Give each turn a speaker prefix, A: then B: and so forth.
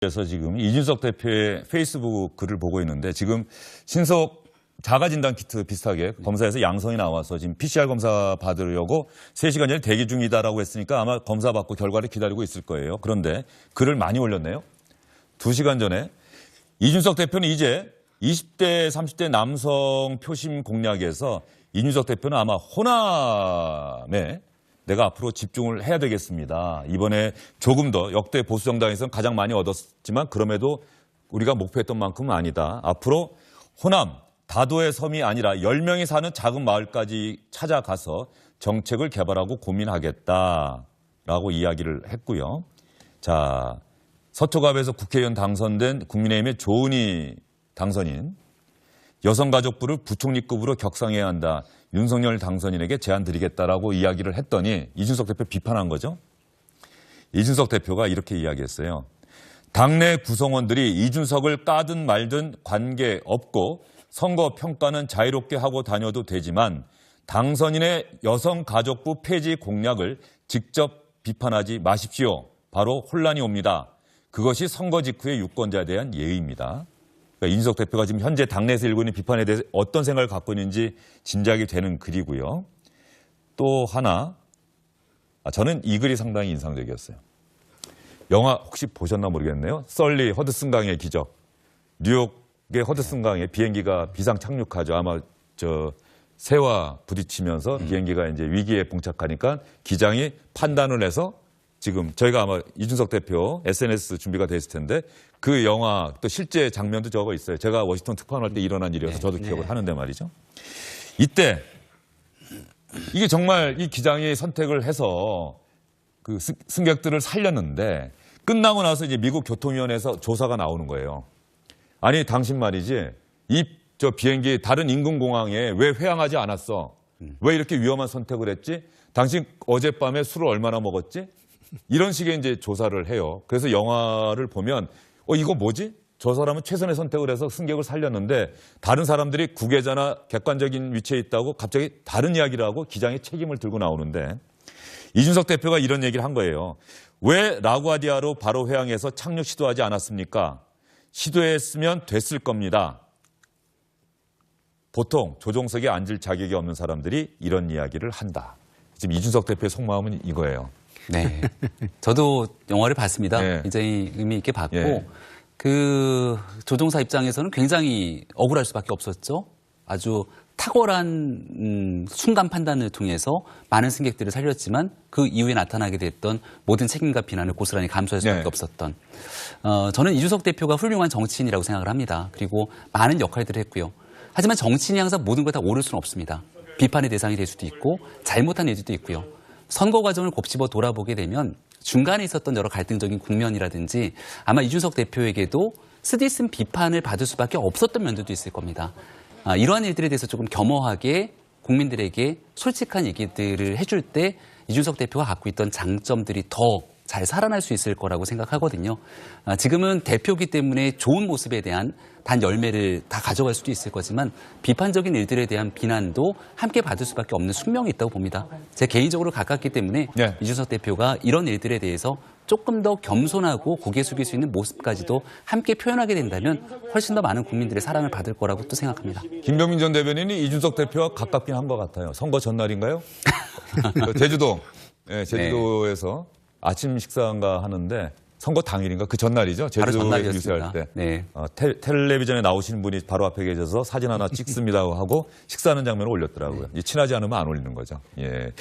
A: 그래서 지금 이준석 대표의 페이스북 글을 보고 있는데 지금 신속 자가진단 키트 비슷하게 검사에서 양성이 나와서 지금 PCR 검사 받으려고 3시간 전에 대기 중이다라고 했으니까 아마 검사 받고 결과를 기다리고 있을 거예요. 그런데 글을 많이 올렸네요. 2시간 전에 이준석 대표는 이제 20대, 30대 남성 표심 공략에서 이준석 대표는 아마 호남에 내가 앞으로 집중을 해야 되겠습니다. 이번에 조금 더 역대 보수 정당에서는 가장 많이 얻었지만 그럼에도 우리가 목표했던 만큼은 아니다. 앞으로 호남, 다도의 섬이 아니라 10명이 사는 작은 마을까지 찾아가서 정책을 개발하고 고민하겠다라고 이야기를 했고요. 자, 서초갑에서 국회의원 당선된 국민의힘의 조은희 당선인, 여성가족부를 부총리급으로 격상해야 한다. 윤석열 당선인에게 제안 드리겠다라고 이야기를 했더니 이준석 대표 비판한 거죠. 이준석 대표가 이렇게 이야기했어요. 당내 구성원들이 이준석을 까든 말든 관계없고 선거 평가는 자유롭게 하고 다녀도 되지만 당선인의 여성가족부 폐지 공약을 직접 비판하지 마십시오. 바로 혼란이 옵니다. 그것이 선거 직후의 유권자에 대한 예의입니다. 그러니까 이준석 대표가 지금 현재 당내에서 일고 있는 비판에 대해서 어떤 생각을 갖고 있는지 짐작이 되는 글이고요. 또 하나, 저는 이 글이 상당히 인상적이었어요. 영화 혹시 보셨나 모르겠네요. 썰리 허드슨강의 기적. 뉴욕의 허드슨강에 비행기가 비상 착륙하죠. 아마 새와 부딪히면서 비행기가 이제 위기에 봉착하니까 기장이 판단을 해서 지금 저희가 아마 이준석 대표 SNS 준비가 돼 있을 텐데 그 영화 또 실제 장면도 적어 있어요. 제가 워싱턴 특파원할 때 일어난 일이어서 저도 기억을 하는데 말이죠. 이때 이게 정말 이 기장이 선택을 해서 그 승객들을 살렸는데 끝나고 나서 이제 미국 교통위원회에서 조사가 나오는 거예요. 아니 당신 말이지 저 비행기 다른 인근공항에 왜 회항하지 않았어? 왜 이렇게 위험한 선택을 했지? 당신 어젯밤에 술을 얼마나 먹었지? 이런 식의 이제 조사를 해요. 그래서 영화를 보면 이거 뭐지? 저 사람은 최선의 선택을 해서 승객을 살렸는데 다른 사람들이 구계자나 객관적인 위치에 있다고 갑자기 다른 이야기를 하고 기장의 책임을 들고 나오는데 이준석 대표가 이런 얘기를 한 거예요. 왜 라구아디아로 바로 회항해서 착륙 시도하지 않았습니까? 시도했으면 됐을 겁니다. 보통 조종석에 앉을 자격이 없는 사람들이 이런 이야기를 한다. 지금 이준석 대표의 속마음은 이거예요.
B: 네. 저도 영화를 봤습니다.
A: 네.
B: 굉장히 의미 있게 봤고,
A: 네.
B: 그 조종사 입장에서는 굉장히 억울할 수밖에 없었죠. 아주 탁월한 순간 판단을 통해서 많은 승객들을 살렸지만 그 이후에 나타나게 됐던 모든 책임과 비난을 고스란히 감수할 수밖에 없었던. 저는 이준석 대표가 훌륭한 정치인이라고 생각을 합니다. 그리고 많은 역할들을 했고요. 하지만 정치인이 항상 모든 걸 다 옳을 수는 없습니다. 비판의 대상이 될 수도 있고 잘못한 일도 있고요. 선거 과정을 곱씹어 돌아보게 되면 중간에 있었던 여러 갈등적인 국면이라든지 아마 이준석 대표에게도 쓰디쓴 비판을 받을 수밖에 없었던 면들도 있을 겁니다. 이러한 일들에 대해서 조금 겸허하게 국민들에게 솔직한 얘기들을 해줄 때 이준석 대표가 갖고 있던 장점들이 더 잘 살아날 수 있을 거라고 생각하거든요. 지금은 대표기 때문에 좋은 모습에 대한 단 열매를 다 가져갈 수도 있을 거지만 비판적인 일들에 대한 비난도 함께 받을 수밖에 없는 숙명이 있다고 봅니다. 제 개인적으로 가깝기 때문에 이준석 대표가 이런 일들에 대해서 조금 더 겸손하고 고개 숙일 수 있는 모습까지도 함께 표현하게 된다면 훨씬 더 많은 국민들의 사랑을 받을 거라고 또 생각합니다.
A: 김병민 전 대변인이 이준석 대표와 가깝긴 한 것 같아요. 선거 전날인가요? 제주도, 제주도에서 아침 식사인가 하는데 선거 당일인가? 그 전날이죠? 제주도에 유세할 때.
B: 네.
A: 텔레비전에 나오신 분이 바로 앞에 계셔서 사진 하나 찍습니다 하고 식사하는 장면을 올렸더라고요. 친하지 않으면 안 올리는 거죠. 예.